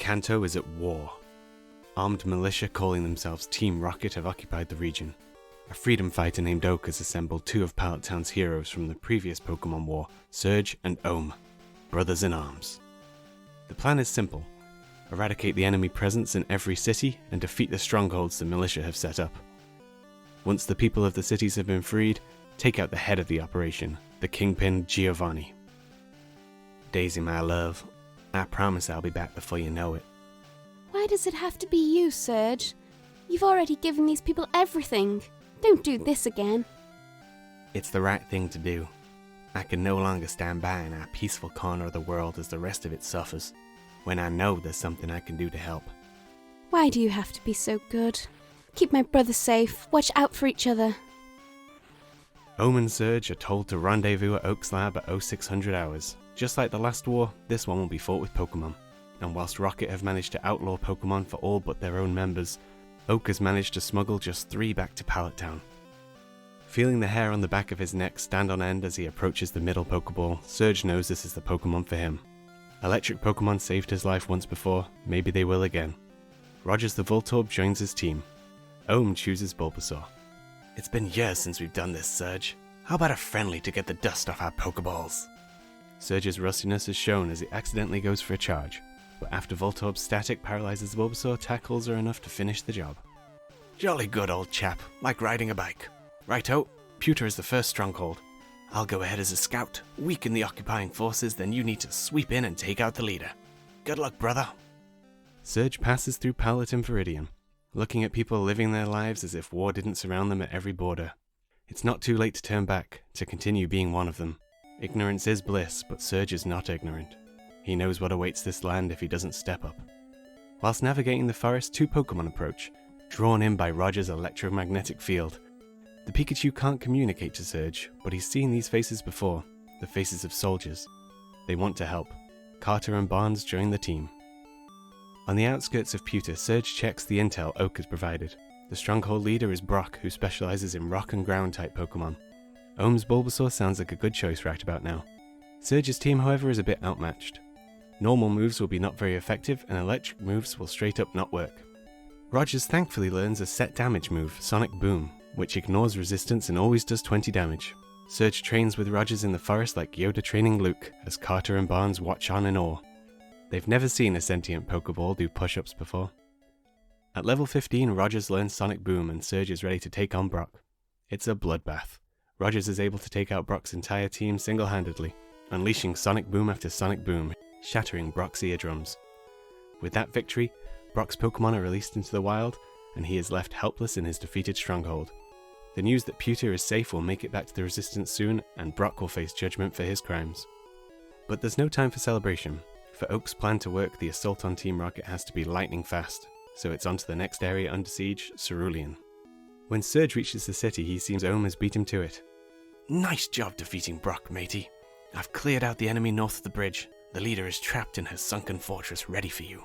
Kanto is at war. Armed militia calling themselves Team Rocket have occupied the region. A freedom fighter named Oak has assembled two of Pallet Town's heroes from the previous Pokemon War, Surge and Om, brothers in arms. The plan is simple: eradicate the enemy presence in every city and defeat the strongholds the militia have set up. Once the people of the cities have been freed, take out the head of the operation, the Kingpin Giovanni. Daisy, my love, I promise I'll be back before you know it. Why does it have to be you, Surge? You've already given these people everything. Don't do this again. It's the right thing to do. I can no longer stand by in our peaceful corner of the world as the rest of it suffers, when I know there's something I can do to help. Why do you have to be so good? Keep my brother safe. Watch out for each other. Om and Surge are told to rendezvous at Oak's lab at 0600 hours. Just like the last war, this one will be fought with Pokemon. And whilst Rocket have managed to outlaw Pokemon for all but their own members, Oak has managed to smuggle just 3 back to Pallet Town. Feeling the hair on the back of his neck stand on end as he approaches the middle Pokeball, Surge knows this is the Pokemon for him. Electric Pokemon saved his life once before, maybe they will again. Rogers the Voltorb joins his team. Om chooses Bulbasaur. It's been years since we've done this, Surge. How about a friendly to get the dust off our Pokeballs? Surge's rustiness is shown as he accidentally goes for a charge, but after Voltorb's static paralyzes Bulbasaur, tackles are enough to finish the job. Jolly good, old chap, like riding a bike. Righto, Pewter is the first stronghold. I'll go ahead as a scout, weaken the occupying forces, then you need to sweep in and take out the leader. Good luck, brother. Surge passes through Pallet and Viridian, looking at people living their lives as if war didn't surround them at every border. It's not too late to turn back, to continue being one of them. Ignorance is bliss, but Surge is not ignorant. He knows what awaits this land if he doesn't step up. Whilst navigating the forest, 2 Pokemon approach, drawn in by Roger's electromagnetic field. The Pikachu can't communicate to Surge, but he's seen these faces before, the faces of soldiers. They want to help. Carter and Barnes join the team. On the outskirts of Pewter, Surge checks the intel Oak has provided. The stronghold leader is Brock, who specializes in rock and ground type Pokemon. Ohm's Bulbasaur sounds like a good choice right about now. Surge's team, however, is a bit outmatched. Normal moves will be not very effective, and electric moves will straight up not work. Rogers thankfully learns a set damage move, Sonic Boom, which ignores resistance and always does 20 damage. Surge trains with Rogers in the forest like Yoda training Luke, as Carter and Barnes watch on in awe. They've never seen a sentient Pokeball do push-ups before. At level 15, Rogers learns Sonic Boom and Surge is ready to take on Brock. It's a bloodbath. Rogers is able to take out Brock's entire team single-handedly, unleashing Sonic Boom after Sonic Boom, shattering Brock's eardrums. With that victory, Brock's Pokemon are released into the wild, and he is left helpless in his defeated stronghold. The news that Pewter is safe will make it back to the Resistance soon, and Brock will face judgment for his crimes. But there's no time for celebration. For Oak's plan to work, the assault on Team Rocket has to be lightning fast, so it's on to the next area under siege, Cerulean. When Surge reaches the city, he seems Ohm has beat him to it. Nice job defeating Brock, matey. I've cleared out the enemy north of the bridge. The leader is trapped in her sunken fortress ready for you.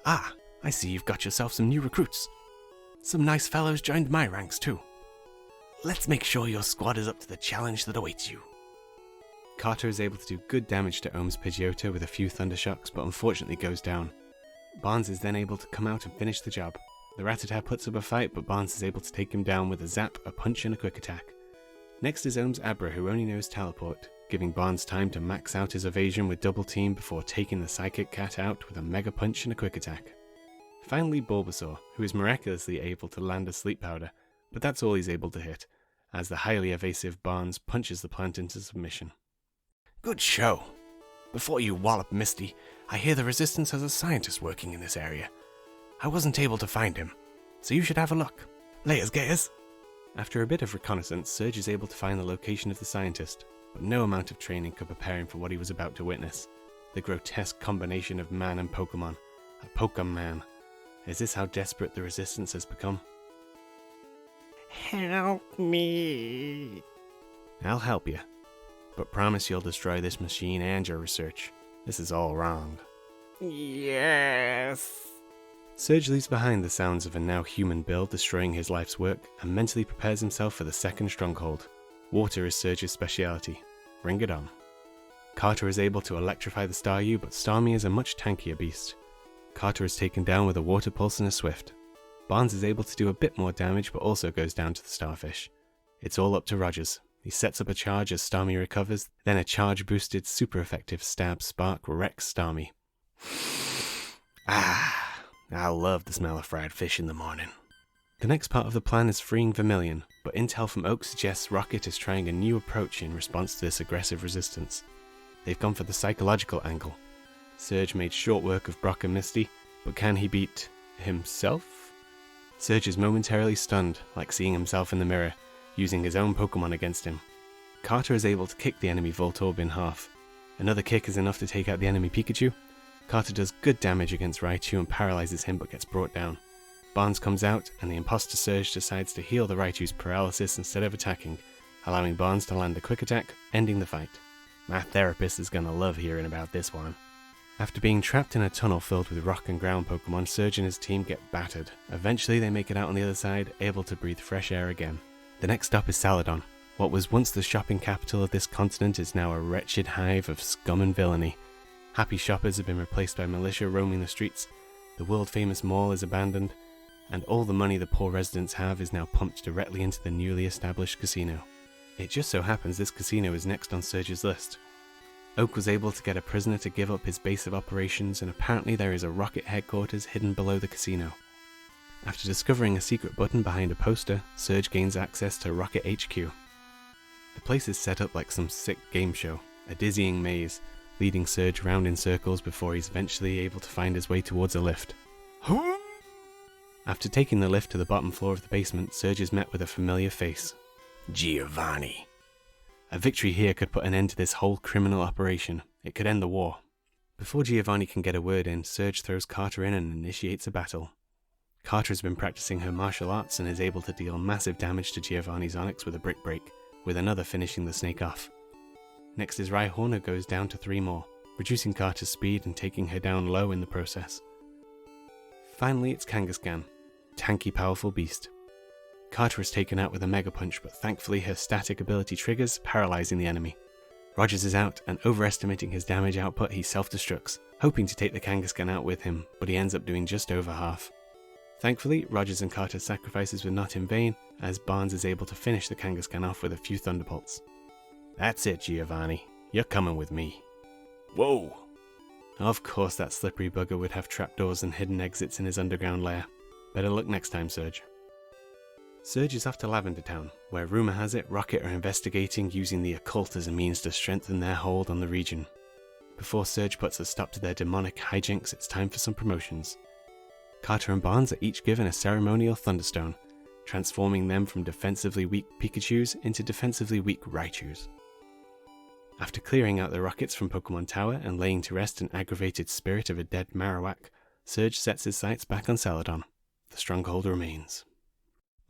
Ah, I see you've got yourself some new recruits. Some nice fellows joined my ranks too. Let's make sure your squad is up to the challenge that awaits you. Carter is able to do good damage to Ohm's Pidgeotto with a few Thundershocks, but unfortunately goes down. Barnes is then able to come out and finish the job. The Rattata puts up a fight, but Barnes is able to take him down with a Zap, a Punch and a Quick Attack. Next is Ohm's Abra, who only knows Teleport, giving Barnes time to max out his evasion with Double Team before taking the Psychic Cat out with a Mega Punch and a Quick Attack. Finally Bulbasaur, who is miraculously able to land a Sleep Powder, but that's all he's able to hit, as the highly evasive Barnes punches the plant into submission. Good show. Before you wallop Misty, I hear the Resistance has a scientist working in this area. I wasn't able to find him, so you should have a look. Layers, Gators. After a bit of reconnaissance, Surge is able to find the location of the scientist, but no amount of training could prepare him for what he was about to witness. The grotesque combination of man and Pokemon. A Pokeman. Is this how desperate the Resistance has become? Help me. I'll help you, but promise you'll destroy this machine and your research. This is all wrong. Yes. Surge leaves behind the sounds of a now human Bill destroying his life's work and mentally prepares himself for the second stronghold. Water is Surge's speciality. Bring it on. Carter is able to electrify the Staryu, but Starmie is a much tankier beast. Carter is taken down with a water pulse and a swift. Barnes is able to do a bit more damage but also goes down to the starfish. It's all up to Rogers. He sets up a charge as Starmie recovers, then a charge-boosted, super-effective stab spark wrecks Starmie. I love the smell of fried fish in the morning. The next part of the plan is freeing Vermilion, but intel from Oak suggests Rocket is trying a new approach in response to this aggressive resistance. They've gone for the psychological angle. Surge made short work of Brock and Misty, but can he beat himself? Surge is momentarily stunned, like seeing himself in the mirror, using his own Pokemon against him. Carter is able to kick the enemy Voltorb in half. Another kick is enough to take out the enemy Pikachu. Carter does good damage against Raichu and paralyzes him but gets brought down. Barnes comes out and the imposter Surge decides to heal the Raichu's paralysis instead of attacking, allowing Barnes to land a quick attack, ending the fight. My therapist is gonna love hearing about this one. After being trapped in a tunnel filled with rock and ground Pokemon, Surge and his team get battered. Eventually they make it out on the other side, able to breathe fresh air again. The next stop is Celadon. What was once the shopping capital of this continent is now a wretched hive of scum and villainy. Happy shoppers have been replaced by militia roaming the streets, the world-famous mall is abandoned, and all the money the poor residents have is now pumped directly into the newly established casino. It just so happens this casino is next on Surge's list. Oak was able to get a prisoner to give up his base of operations, and apparently there is a Rocket headquarters hidden below the casino. After discovering a secret button behind a poster, Surge gains access to Rocket HQ. The place is set up like some sick game show, a dizzying maze, leading Surge round in circles before he's eventually able to find his way towards a lift. After taking the lift to the bottom floor of the basement, Surge is met with a familiar face. Giovanni. A victory here could put an end to this whole criminal operation. It could end the war. Before Giovanni can get a word in, Surge throws Carter in and initiates a battle. Carter has been practicing her martial arts and is able to deal massive damage to Giovanni's Onix with a brick break, with another finishing the snake off. Next is Rhyhorn, who goes down to 3 more, reducing Carter's speed and taking her down low in the process. Finally, it's Kangaskhan, tanky powerful beast. Carter is taken out with a Mega Punch, but thankfully her static ability triggers, paralyzing the enemy. Rogers is out, and overestimating his damage output, he self-destructs, hoping to take the Kangaskhan out with him, but he ends up doing just over half. Thankfully, Rogers and Carter's sacrifices were not in vain, as Barnes is able to finish the Kangaskhan off with a few Thunderbolts. That's it, Giovanni. You're coming with me. Whoa! Of course that slippery bugger would have trapdoors and hidden exits in his underground lair. Better luck next time, Surge. Surge is off to Lavender Town, where rumour has it Rocket are investigating using the occult as a means to strengthen their hold on the region. Before Surge puts a stop to their demonic hijinks, it's time for some promotions. Carter and Barnes are each given a ceremonial Thunderstone, transforming them from defensively weak Pikachus into defensively weak Raichus. After clearing out the Rockets from Pokemon Tower and laying to rest an aggravated spirit of a dead Marowak, Surge sets his sights back on Celadon. The stronghold remains.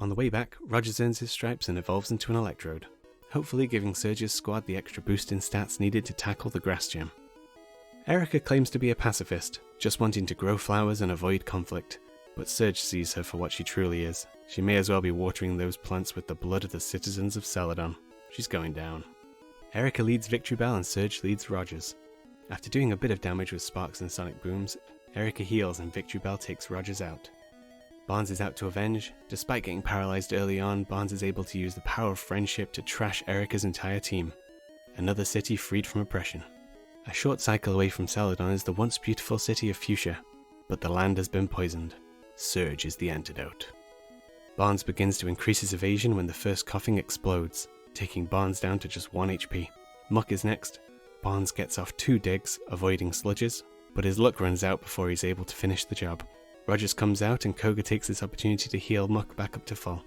On the way back, Rogers earns his stripes and evolves into an Electrode, hopefully giving Surge's squad the extra boost in stats needed to tackle the Grass Gym. Erica claims to be a pacifist, just wanting to grow flowers and avoid conflict, but Surge sees her for what she truly is. She may as well be watering those plants with the blood of the citizens of Celadon. She's going down. Erica leads Victory Bell and Surge leads Rogers. After doing a bit of damage with Sparks and Sonic Booms, Erica heals and Victory Bell takes Rogers out. Barnes is out to avenge. Despite getting paralyzed early on, Barnes is able to use the power of friendship to trash Erica's entire team. Another city freed from oppression. A short cycle away from Celadon is the once beautiful city of Fuchsia, but the land has been poisoned. Surge is the antidote. Barnes begins to increase his evasion when the first coughing explodes, taking Barnes down to just 1 HP. Muck is next. Barnes gets off 2 digs, avoiding sludges, but his luck runs out before he's able to finish the job. Rogers comes out and Koga takes this opportunity to heal Muck back up to full.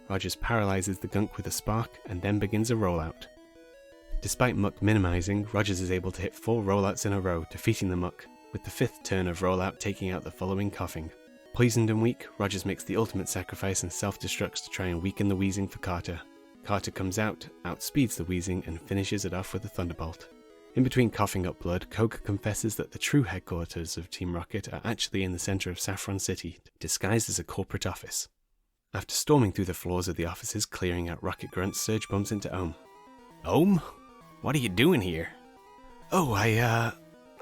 Rogers paralyzes the Gunk with a Spark and then begins a rollout. Despite Muck minimizing, Rogers is able to hit 4 rollouts in a row, defeating the Muck, with the 5th turn of rollout taking out the following coughing. Poisoned and weak, Rogers makes the ultimate sacrifice and self-destructs to try and weaken the wheezing for Carter. Carter comes out, outspeeds the wheezing and finishes it off with a Thunderbolt. In between coughing up blood, Koga confesses that the true headquarters of Team Rocket are actually in the center of Saffron City, disguised as a corporate office. After storming through the floors of the offices, clearing out Rocket grunts, Surge bumps into Om. Om? What are you doing here? Oh,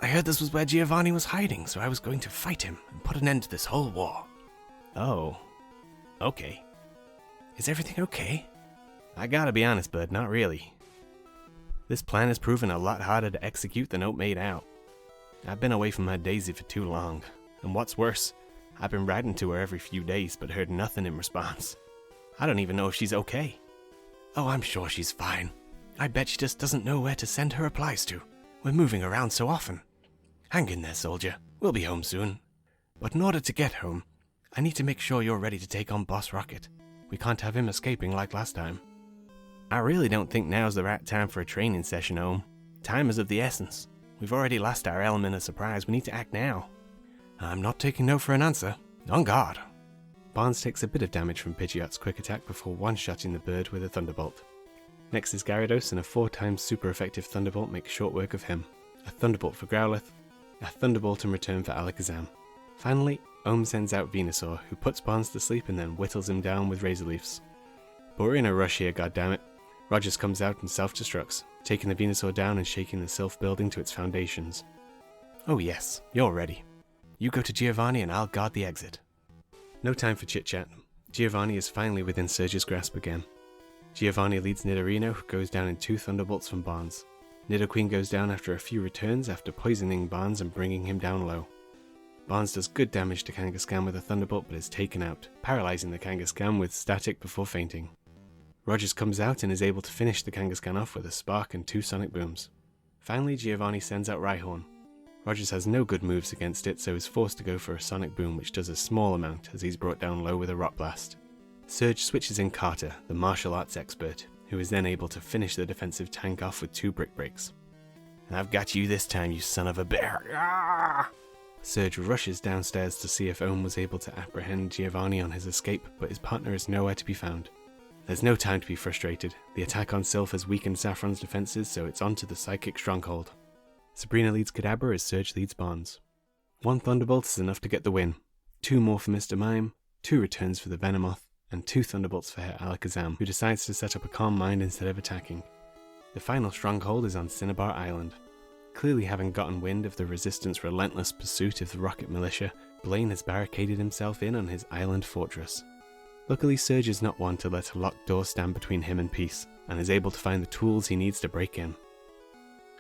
I heard this was where Giovanni was hiding, so I was going to fight him and put an end to this whole war. Oh. Okay. Is everything okay? I gotta be honest, bud, not really. This plan has proven a lot harder to execute than Oat made out. I've been away from my Daisy for too long, and what's worse, I've been writing to her every few days but heard nothing in response. I don't even know if she's okay. Oh, I'm sure she's fine. I bet she just doesn't know where to send her replies to. We're moving around so often. Hang in there, soldier. We'll be home soon. But in order to get home, I need to make sure you're ready to take on Boss Rocket. We can't have him escaping like last time. I really don't think now's the right time for a training session, Om. Time is of the essence. We've already lost our element of surprise. We need to act now. I'm not taking no for an answer. On guard. Barnes takes a bit of damage from Pidgeot's quick attack before one-shotting the bird with a Thunderbolt. Next is Gyarados, and a 4-times super effective Thunderbolt makes short work of him. A Thunderbolt for Growlithe, a Thunderbolt in return for Alakazam. Finally, Om sends out Venusaur, who puts Barnes to sleep and then whittles him down with Razor Leafs. But we're in a rush here, goddammit. Rogers comes out and self-destructs, taking the Venusaur down and shaking the Sylph building to its foundations. Oh yes, you're ready. You go to Giovanni and I'll guard the exit. No time for chit-chat. Giovanni is finally within Surge's grasp again. Giovanni leads Nidorino, who goes down in 2 Thunderbolts from Barnes. Nidoqueen goes down after a few returns after poisoning Barnes and bringing him down low. Barnes does good damage to Kangaskhan with a Thunderbolt but is taken out, paralyzing the Kangaskhan with static before fainting. Rogers comes out and is able to finish the Kangaskhan off with a Spark and 2 Sonic Booms. Finally, Giovanni sends out Rhyhorn. Rogers has no good moves against it, so is forced to go for a Sonic Boom, which does a small amount as he's brought down low with a Rock Blast. Surge switches in Carter, the martial arts expert, who is then able to finish the defensive tank off with 2 Brick Breaks. I've got you this time, you son of a bear! Ah! Surge rushes downstairs to see if Om was able to apprehend Giovanni on his escape, but his partner is nowhere to be found. There's no time to be frustrated. The attack on Sylph has weakened Saffron's defenses, so it's onto the Psychic Stronghold. Sabrina leads Kadabra as Surge leads Barnes. 1 Thunderbolt is enough to get the win. 2 more for Mr. Mime, 2 returns for the Venomoth, and 2 Thunderbolts for Herr Alakazam, who decides to set up a calm mind instead of attacking. The final stronghold is on Cinnabar Island. Clearly having gotten wind of the Resistance' relentless pursuit of the Rocket Militia, Blaine has barricaded himself in on his island fortress. Luckily, Surge is not one to let a locked door stand between him and peace, and is able to find the tools he needs to break in.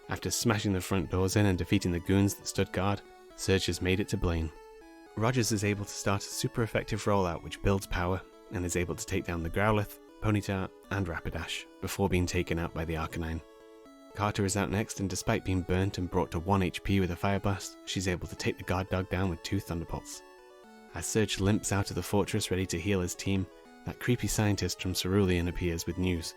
After smashing the front doors in and defeating the goons that stood guard, Surge has made it to Blaine. Rogers is able to start a super effective rollout which builds power, and is able to take down the Growlithe, Ponyta, and Rapidash, before being taken out by the Arcanine. Carter is out next, and despite being burnt and brought to 1 HP with a Fire Blast, she's able to take the guard dog down with 2 Thunderbolts. As Surge limps out of the fortress ready to heal his team, that creepy scientist from Cerulean appears with news.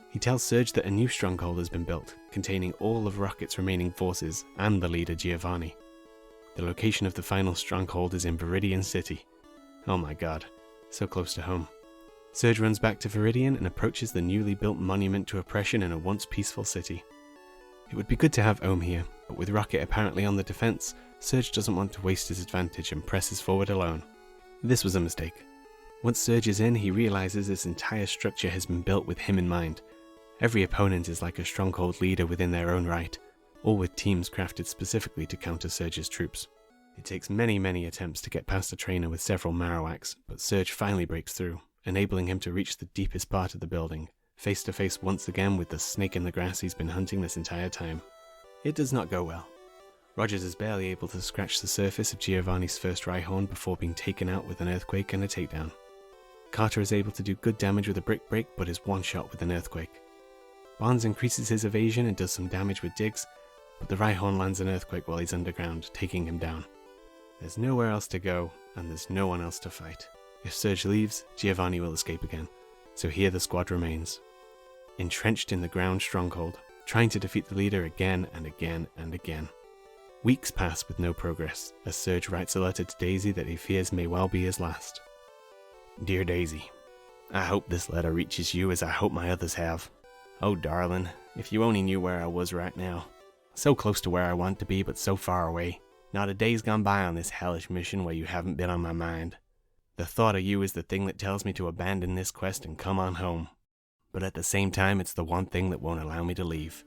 He tells Surge that a new stronghold has been built, containing all of Rocket's remaining forces and the leader Giovanni. The location of the final stronghold is in Viridian City. Oh my god, so close to home. Surge runs back to Viridian and approaches the newly built monument to oppression in a once peaceful city. It would be good to have Om here, but with Rocket apparently on the defense, Surge doesn't want to waste his advantage and presses forward alone. This was a mistake. Once Surge is in, he realizes this entire structure has been built with him in mind. Every opponent is like a stronghold leader within their own right, all with teams crafted specifically to counter Surge's troops. It takes many attempts to get past the trainer with several Marowaks, but Surge finally breaks through, enabling him to reach the deepest part of the building, face to face once again with the snake in the grass he's been hunting this entire time. It does not go well. Rogers is barely able to scratch the surface of Giovanni's first Rhyhorn before being taken out with an Earthquake and a takedown. Carter is able to do good damage with a Brick Break, but is one-shot with an Earthquake. Barnes increases his evasion and does some damage with digs, but the Rhyhorn lands an Earthquake while he's underground, taking him down. There's nowhere else to go, and there's no one else to fight. If Surge leaves, Giovanni will escape again, so here the squad remains. Entrenched in the ground stronghold, trying to defeat the leader again and again and again. Weeks pass with no progress, as Surge writes a letter to Daisy that he fears may well be his last. Dear Daisy, I hope this letter reaches you as I hope my others have. Oh darling, if you only knew where I was right now. So close to where I want to be, but so far away. Not a day's gone by on this hellish mission where you haven't been on my mind. The thought of you is the thing that tells me to abandon this quest and come on home. But at the same time, it's the one thing that won't allow me to leave.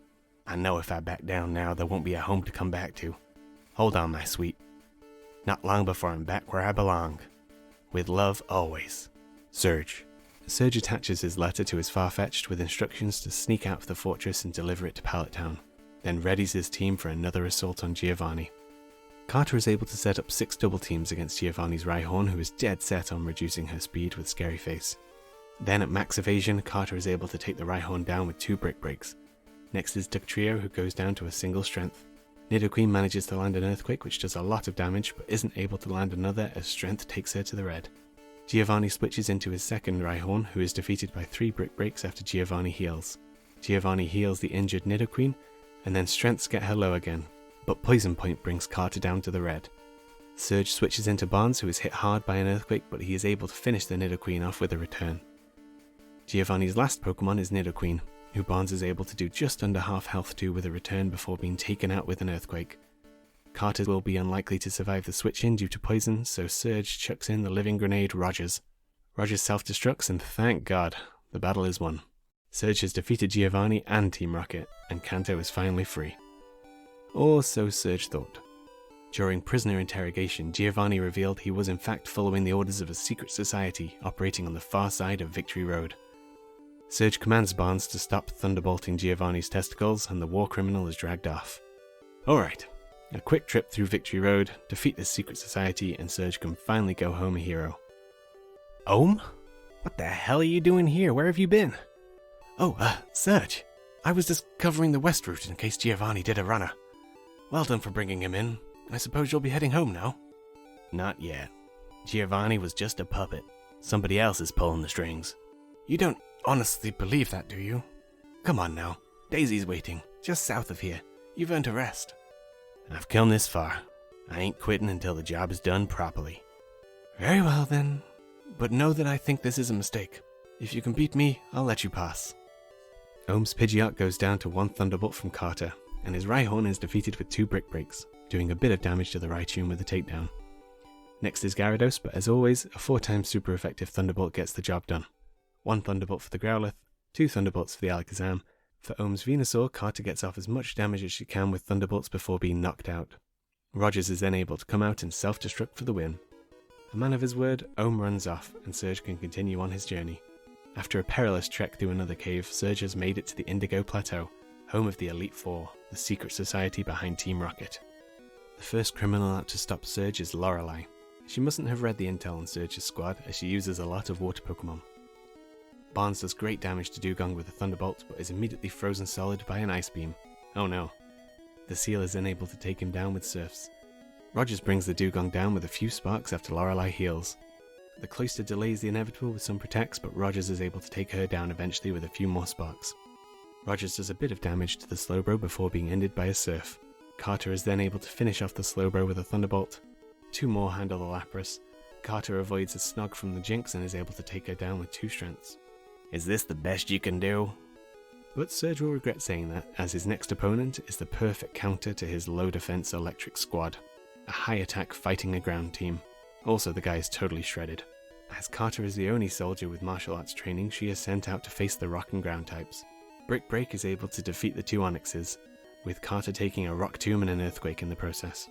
I know if I back down now, there won't be a home to come back to. Hold on, my sweet. Not long before I'm back where I belong. With love always. Surge. Surge attaches his letter to his Farfetch'd with instructions to sneak out of the fortress and deliver it to Pallet Town, then readies his team for another assault on Giovanni. Carter is able to set up 6 double teams against Giovanni's Rhyhorn, who is dead set on reducing her speed with Scary Face. Then at max evasion, Carter is able to take the Rhyhorn down with 2 brick breaks. Next is Dugtrio, who goes down to a single strength. Nidoqueen manages to land an Earthquake, which does a lot of damage, but isn't able to land another as strength takes her to the red. Giovanni switches into his second Rhyhorn, who is defeated by 3 brick breaks after Giovanni heals. Giovanni heals the injured Nidoqueen, and then strengths get her low again, but Poison Point brings Carter down to the red. Surge switches into Barnes, who is hit hard by an Earthquake, but he is able to finish the Nidoqueen off with a return. Giovanni's last Pokemon is Nidoqueen, who Barnes is able to do just under half health to with a return before being taken out with an Earthquake. Carter will be unlikely to survive the switch in due to poison, so Surge chucks in the living grenade Rogers. Rogers self-destructs, and thank God, the battle is won. Surge has defeated Giovanni and Team Rocket, and Kanto is finally free. Or so Surge thought. During prisoner interrogation, Giovanni revealed he was in fact following the orders of a secret society operating on the far side of Victory Road. Surge commands Barnes to stop thunderbolting Giovanni's testicles, and the war criminal is dragged off. Alright, a quick trip through Victory Road, defeat this secret society, and Surge can finally go home a hero. Om? What the hell are you doing here? Where have you been? Oh, Surge. I was just covering the west route in case Giovanni did a runner. Well done for bringing him in. I suppose you'll be heading home now? Not yet. Giovanni was just a puppet. Somebody else is pulling the strings. You don't honestly believe that, do you? Come on now. Daisy's waiting, just south of here. You've earned a rest. I've come this far. I ain't quitting until the job is done properly. Very well then. But know that I think this is a mistake. If you can beat me, I'll let you pass. Ohm's Pidgeot goes down to 1 Thunderbolt from Carter, and his Rhyhorn is defeated with 2 Brick Breaks, doing a bit of damage to the Raichu with a takedown. Next is Gyarados, but as always, a 4-time super effective Thunderbolt gets the job done. 1 Thunderbolt for the Growlithe, 2 Thunderbolts for the Alakazam. For Ohm's Venusaur, Carter gets off as much damage as she can with Thunderbolts before being knocked out. Rogers is then able to come out and self-destruct for the win. A man of his word, Ohm runs off, and Surge can continue on his journey. After a perilous trek through another cave, Surge has made it to the Indigo Plateau, home of the Elite Four, the secret society behind Team Rocket. The first criminal out to stop Surge is Lorelei. She mustn't have read the intel on Surge's squad, as she uses a lot of water Pokemon. Barnes does great damage to Dugong with a Thunderbolt, but is immediately frozen solid by an Ice Beam. Oh no. The Seal is unable to take him down with Surfs. Rogers brings the Dugong down with a few sparks after Lorelei heals. The Cloyster delays the inevitable with some protects, but Rogers is able to take her down eventually with a few more sparks. Rogers does a bit of damage to the Slowbro before being ended by a Surf. Carter is then able to finish off the Slowbro with a Thunderbolt. 2 more handle the Lapras. Carter avoids a Snog from the Jinx and is able to take her down with 2 strengths. Is this the best you can do? But Surge will regret saying that, as his next opponent is the perfect counter to his low defense electric squad. A high attack fighting a ground team. Also, the guy is totally shredded. As Carter is the only soldier with martial arts training, she is sent out to face the rock and ground types. Brick Break is able to defeat the 2 Onixes, with Carter taking a Rock Tomb and an Earthquake in the process.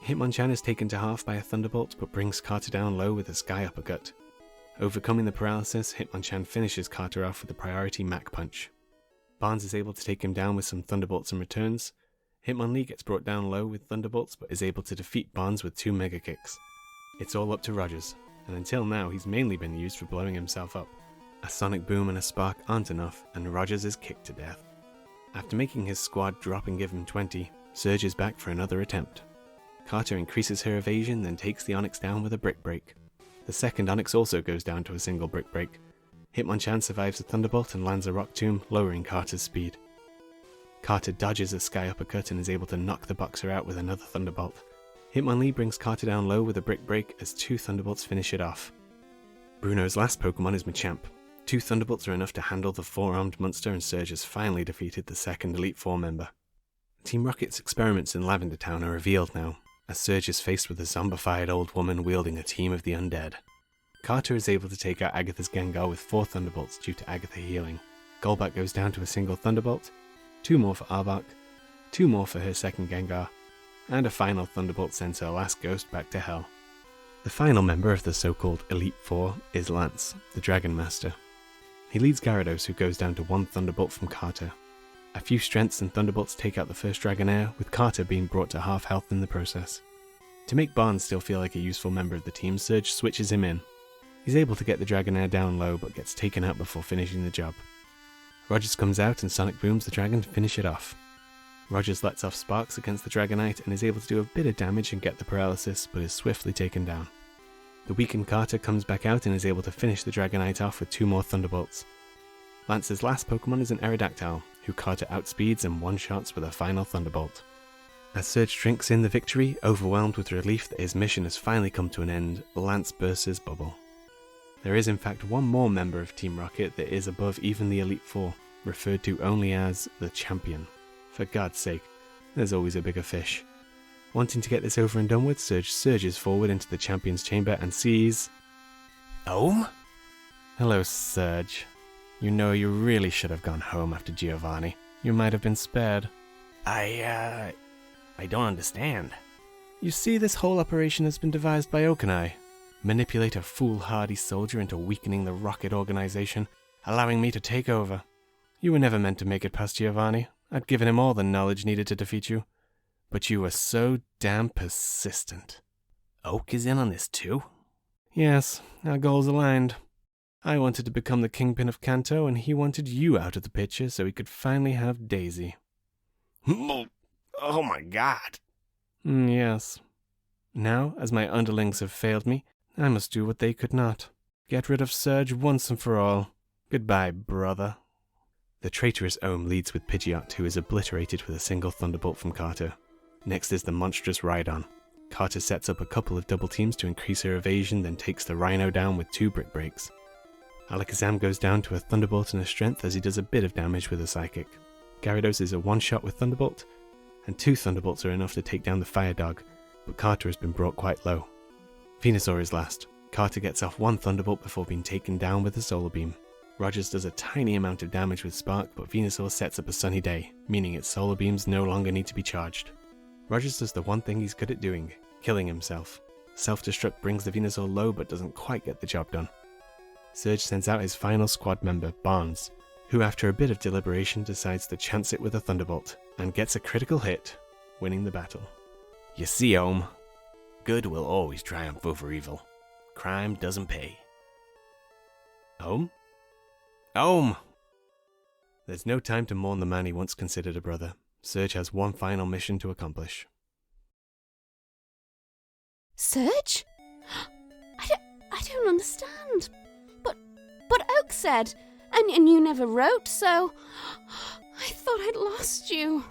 Hitmonchan is taken to half by a Thunderbolt, but brings Carter down low with a Sky Uppercut. Overcoming the paralysis, Hitmonchan finishes Carter off with a priority Mach Punch. Barnes is able to take him down with some Thunderbolts and returns. Hitmonlee gets brought down low with Thunderbolts, but is able to defeat Barnes with 2 Mega Kicks. It's all up to Rogers, and until now he's mainly been used for blowing himself up. A Sonic Boom and a Spark aren't enough, and Rogers is kicked to death. After making his squad drop and give him 20, Surge is back for another attempt. Carter increases her evasion, then takes the Onix down with a Brick Break. The second Onix also goes down to a single Brick Break. Hitmonchan survives a Thunderbolt and lands a Rock Tomb, lowering Carter's speed. Carter dodges a Sky Uppercut and is able to knock the Boxer out with another Thunderbolt. Hitmonlee brings Carter down low with a Brick Break as 2 Thunderbolts finish it off. Bruno's last Pokemon is Machamp. 2 Thunderbolts are enough to handle the 4-armed monster, and Surge has finally defeated the second Elite Four member. Team Rocket's experiments in Lavender Town are revealed now, as Surge is faced with a zombified old woman wielding a team of the undead. Carter is able to take out Agatha's Gengar with 4 Thunderbolts due to Agatha healing. Golbat goes down to a single Thunderbolt, 2 more for Arbok, 2 more for her second Gengar, and a final Thunderbolt sends her last ghost back to hell. The final member of the so-called Elite Four is Lance, the Dragon Master. He leads Gyarados, who goes down to one Thunderbolt from Carter. A few strengths and Thunderbolts take out the first Dragonair, with Carter being brought to half health in the process. To make Barnes still feel like a useful member of the team, Surge switches him in. He's able to get the Dragonair down low, but gets taken out before finishing the job. Rogers comes out and Sonic Booms the dragon to finish it off. Rogers lets off sparks against the Dragonite and is able to do a bit of damage and get the paralysis, but is swiftly taken down. The weakened Carter comes back out and is able to finish the Dragonite off with 2 more Thunderbolts. Lance's last Pokemon is an Aerodactyl, who Carter outspeeds and one-shots with a final Thunderbolt. As Surge drinks in the victory, overwhelmed with relief that his mission has finally come to an end, Lance bursts his bubble. There is in fact one more member of Team Rocket that is above even the Elite Four, referred to only as the Champion. For God's sake, there's always a bigger fish. Wanting to get this over and done with, Surge surges forward into the Champion's chamber and sees... Om? Hello, Surge. You know you really should have gone home after Giovanni. You might have been spared. I don't understand. You see, this whole operation has been devised by Okanai. Manipulate a foolhardy soldier into weakening the Rocket organization, allowing me to take over. You were never meant to make it past Giovanni. I'd given him all the knowledge needed to defeat you. But you were so damn persistent. Oak is in on this too? Yes, our goals aligned. I wanted to become the kingpin of Kanto, and he wanted you out of the picture so he could finally have Daisy. Oh my god. Yes. Now, as my underlings have failed me, I must do what they could not. Get rid of Surge once and for all. Goodbye, brother. The traitorous Om leads with Pidgeot, who is obliterated with a single Thunderbolt from Carter. Next is the monstrous Rhydon. Carter sets up a couple of double teams to increase her evasion, then takes the Rhino down with 2 Brick Breaks. Alakazam goes down to a Thunderbolt and a Strength as he does a bit of damage with a Psychic. Gyarados is a one-shot with Thunderbolt, and 2 Thunderbolts are enough to take down the Fire Dog, but Carter has been brought quite low. Venusaur is last. Carter gets off 1 Thunderbolt before being taken down with a Solar Beam. Rogers does a tiny amount of damage with Spark, but Venusaur sets up a Sunny Day, meaning its Solar Beams no longer need to be charged. Rogers does the one thing he's good at doing, killing himself. Self-destruct brings the Venusaur low but doesn't quite get the job done. Surge sends out his final squad member, Barnes, who after a bit of deliberation decides to chance it with a Thunderbolt, and gets a critical hit, winning the battle. You see, Om, good will always triumph over evil. Crime doesn't pay. Om? Om! There's no time to mourn the man he once considered a brother. Surge has one final mission to accomplish. Surge? I don't understand. But Oak said, and you never wrote, so I thought I'd lost you.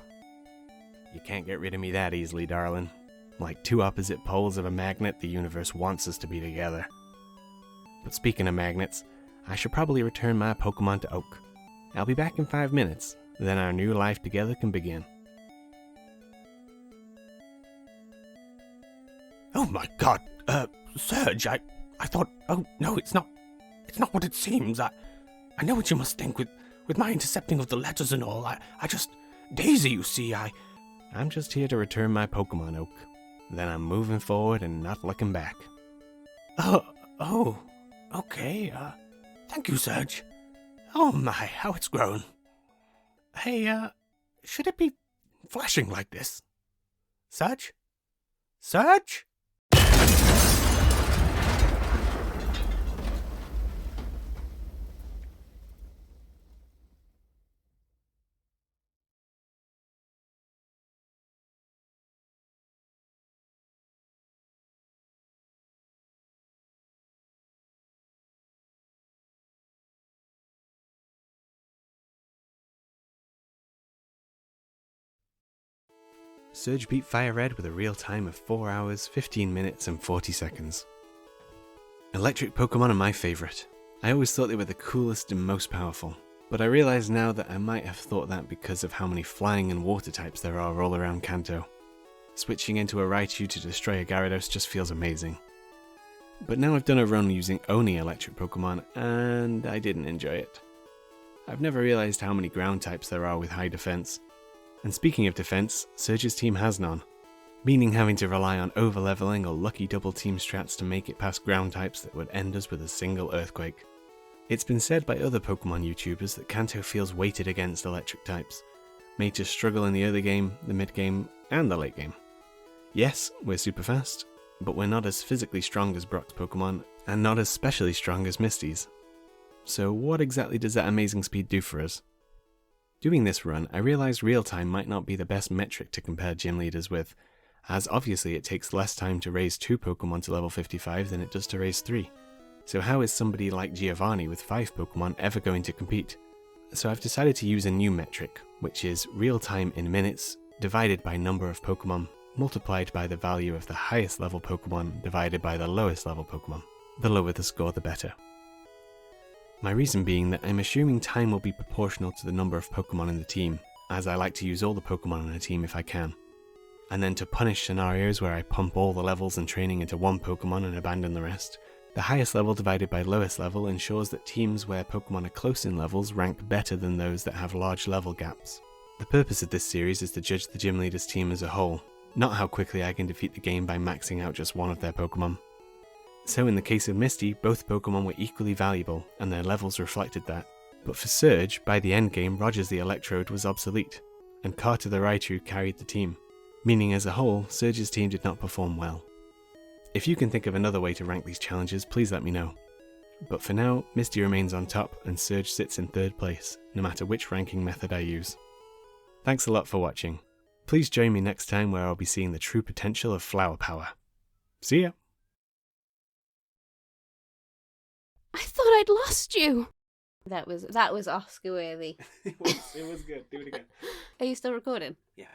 You can't get rid of me that easily, darling. Like 2 opposite poles of a magnet, the universe wants us to be together. But speaking of magnets, I should probably return my Pokemon to Oak. I'll be back in 5 minutes, then our new life together can begin. Oh my god, Surge, I thought, oh no, it's not what it seems. I know what you must think with my intercepting of the letters and all. I just, Daisy, you see, I'm just here to return my Pokemon, Oak. Then I'm moving forward and not looking back. Oh, okay, thank you, Surge. Oh my, how it's grown. Hey, should it be flashing like this? Surge? Surge? Surge beat Fire Red with a real time of 4 hours, 15 minutes and 40 seconds. Electric Pokemon are my favourite. I always thought they were the coolest and most powerful, but I realise now that I might have thought that because of how many flying and water types there are all around Kanto. Switching into a Raichu to destroy a Gyarados just feels amazing. But now I've done a run using only electric Pokemon, and I didn't enjoy it. I've never realised how many ground types there are with high defense. And speaking of defense, Surge's team has none. meaning having to rely on overleveling or lucky double team strats to make it past ground types that would end us with a single earthquake. It's been said by other Pokemon YouTubers that Kanto feels weighted against electric types, made to struggle in the early game, the mid game, and the late game. Yes, we're super fast, but we're not as physically strong as Brock's Pokemon, and not as specially strong as Misty's. So what exactly does that amazing speed do for us? Doing this run, I realised real time might not be the best metric to compare gym leaders with, as obviously it takes less time to raise 2 Pokemon to level 55 than it does to raise 3. So how is somebody like Giovanni with 5 Pokemon ever going to compete? So I've decided to use a new metric, which is real time in minutes divided by number of Pokemon multiplied by the value of the highest level Pokemon divided by the lowest level Pokemon. The lower the score, the better. My reason being that I'm assuming time will be proportional to the number of Pokemon in the team, as I like to use all the Pokemon in a team if I can. And then to punish scenarios where I pump all the levels and training into one Pokemon and abandon the rest, the highest level divided by lowest level ensures that teams where Pokemon are close in levels rank better than those that have large level gaps. The purpose of this series is to judge the gym leader's team as a whole, not how quickly I can defeat the game by maxing out just one of their Pokemon. So in the case of Misty, both Pokemon were equally valuable, and their levels reflected that. But for Surge, by the end game, Rogers the Electrode was obsolete, and Carter the Raichu carried the team, meaning as a whole, Surge's team did not perform well. If you can think of another way to rank these challenges, please let me know. But for now, Misty remains on top, and Surge sits in 3rd place, no matter which ranking method I use. Thanks a lot for watching. Please join me next time where I'll be seeing the true potential of Flower Power. See ya! I thought I'd lost you. That was Oscar worthy. It was good. Do it again. Are you still recording? Yeah.